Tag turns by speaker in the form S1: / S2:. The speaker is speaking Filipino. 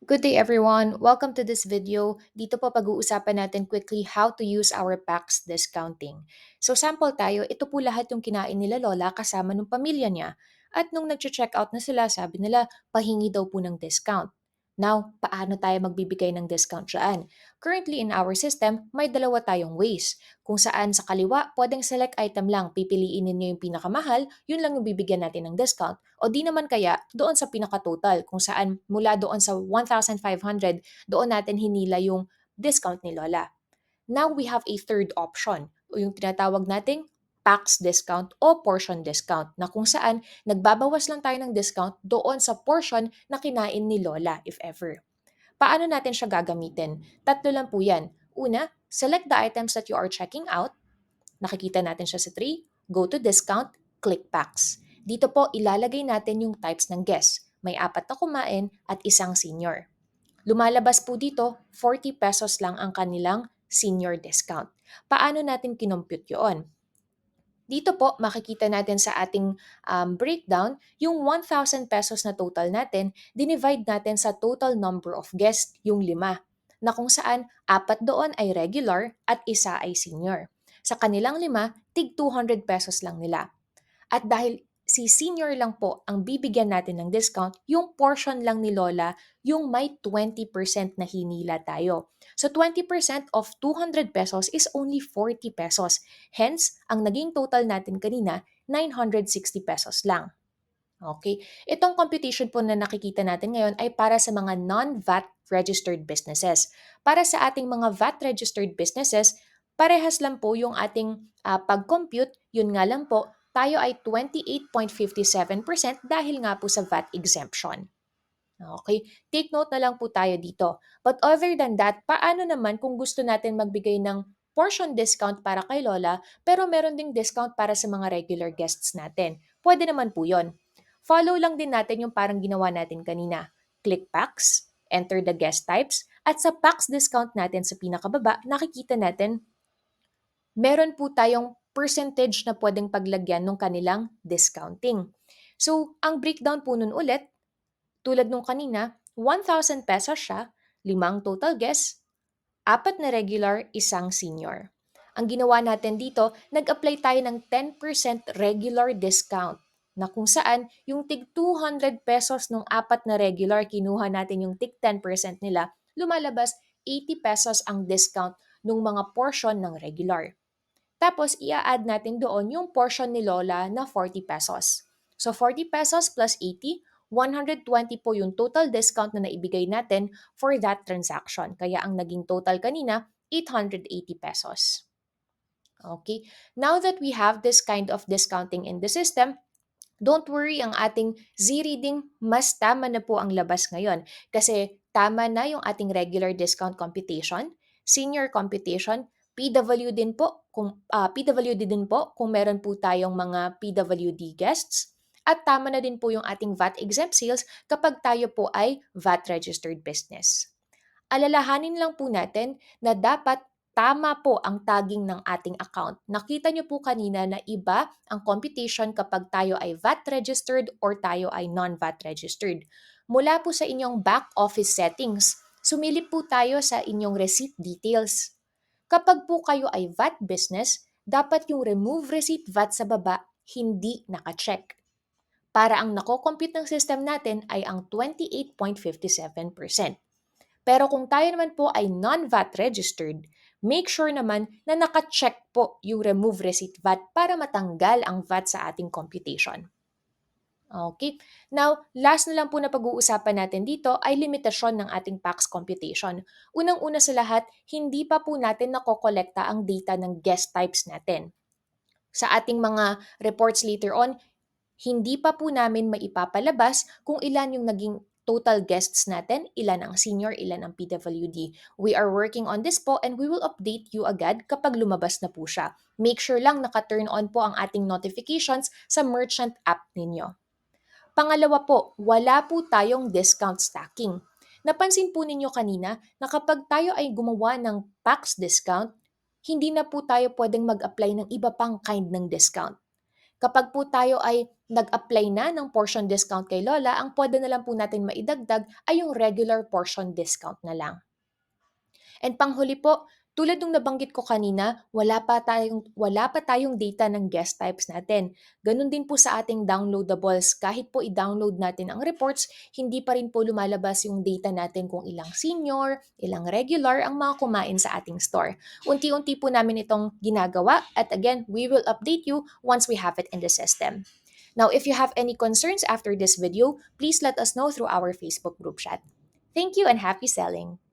S1: Good day everyone! Welcome to this video. Dito po pag-uusapan natin quickly how to use our PAX discounting. So sample tayo, ito po lahat yung kinain nila Lola kasama ng pamilya niya. At nung nag-check out na sila, sabi nila pahingi daw po ng discount. Now, paano tayo magbibigay ng discount dyan? Currently in our system, may dalawa tayong ways. Kung saan sa kaliwa, pwedeng select item lang, pipiliin ninyo yung pinakamahal, yun lang yung bibigyan natin ng discount. O di naman kaya, doon sa pinaka-total, kung saan mula doon sa 1,500, doon natin hinila yung discount ni Lola. Now we have a third option, o yung tinatawag nating PAX discount o portion discount, na kung saan nagbabawas lang tayo ng discount doon sa portion na kinain ni Lola, if ever. Paano natin siya gagamitin? Tatlo lang po yan. Una, select the items that you are checking out. Nakikita natin siya sa tree. Go to discount, click packs. Dito po ilalagay natin yung types ng guests. May 4 na kumain at isang senior. Lumalabas po dito, 40 pesos lang ang kanilang senior discount. Paano natin kinompute yun? Dito po, makikita natin sa ating breakdown, yung 1,000 pesos na total natin, dinivide natin sa total number of guests, yung 5, na kung saan 4 doon ay regular at isa ay senior. Sa kanilang 5, tig 200 pesos lang nila. At dahil si senior lang po ang bibigyan natin ng discount, yung portion lang ni Lola, yung may 20% na hinila tayo. So 20% of 200 pesos is only 40 pesos. Hence, ang naging total natin kanina, 960 pesos lang. Okay? Itong computation po na nakikita natin ngayon ay para sa mga non-VAT registered businesses. Para sa ating mga VAT registered businesses, parehas lang po yung ating pag-compute, yun nga lang po, tayo ay 28.57% dahil nga po sa VAT exemption. Okay, take note na lang po tayo dito. But other than that, paano naman kung gusto natin magbigay ng portion discount para kay Lola, pero meron ding discount para sa mga regular guests natin? Pwede naman po yun. Follow lang din natin yung parang ginawa natin kanina. Click packs, enter the guest types, at sa packs discount natin sa pinakababa, nakikita natin meron po tayong percentage na pwedeng paglagyan ng kanilang discounting. So, ang breakdown po nun ulit, tulad nung kanina, 1,000 pesos siya, 5 total guests, 4 na regular, isang senior. Ang ginawa natin dito, nag-apply tayo ng 10% regular discount na kung saan yung tig 200 pesos nung 4 na regular, kinuha natin yung tig 10% nila, lumalabas 80 pesos ang discount nung mga portion ng regular. Tapos, ia-add natin doon yung portion ni Lola na 40 pesos. So, 40 pesos plus 80, 120 po yung total discount na naibigay natin for that transaction. Kaya ang naging total kanina, 880 pesos. Okay? Now that we have this kind of discounting in the system, don't worry, ang ating Z-reading, mas tama na po ang labas ngayon. Kasi tama na yung ating regular discount computation, senior computation, PWD din po kung meron po tayong mga PWD guests, at tama na din po yung ating VAT exempt sales kapag tayo po ay VAT registered business. Alalahanin lang po natin na dapat tama po ang tagging ng ating account. Nakita nyo po kanina na iba ang computation kapag tayo ay VAT registered or tayo ay non-VAT registered. Mula po sa inyong back office settings, sumilip po tayo sa inyong receipt details. Kapag po kayo ay VAT business, dapat yung remove receipt VAT sa baba hindi naka-check. Para ang nako-compute ng system natin ay ang 28.57%. Pero kung tayo naman po ay non-VAT registered, make sure naman na naka-check po yung remove receipt VAT para matanggal ang VAT sa ating computation. Okay. Now, last na lang po na pag-uusapan natin dito ay limitasyon ng ating PAX computation. Unang-una sa lahat, hindi pa po natin nakokolekta ang data ng guest types natin. Sa ating mga reports later on, hindi pa po namin maipapalabas kung ilan yung naging total guests natin, ilan ang senior, ilan ang PWD. We are working on this po and we will update you agad kapag lumabas na po siya. Make sure lang naka-turn on po ang ating notifications sa merchant app ninyo. Pangalawa po, wala po tayong discount stacking. Napansin po ninyo kanina na kapag tayo ay gumawa ng PAX discount, hindi na po tayo pwedeng mag-apply ng iba pang kind ng discount. Kapag po tayo ay nag-apply na ng portion discount kay Lola, ang pwede na lang po natin maidagdag ay yung regular portion discount na lang. And panghuli po, tulad ng nabanggit ko kanina, wala pa tayong data ng guest types natin. Ganun din po sa ating downloadables. Kahit po i-download natin ang reports, hindi pa rin po lumalabas yung data natin kung ilang senior, ilang regular ang mga kumain sa ating store. Unti-unti po namin itong ginagawa at again, we will update you once we have it in the system. Now, if you have any concerns after this video, please let us know through our Facebook group chat. Thank you and happy selling!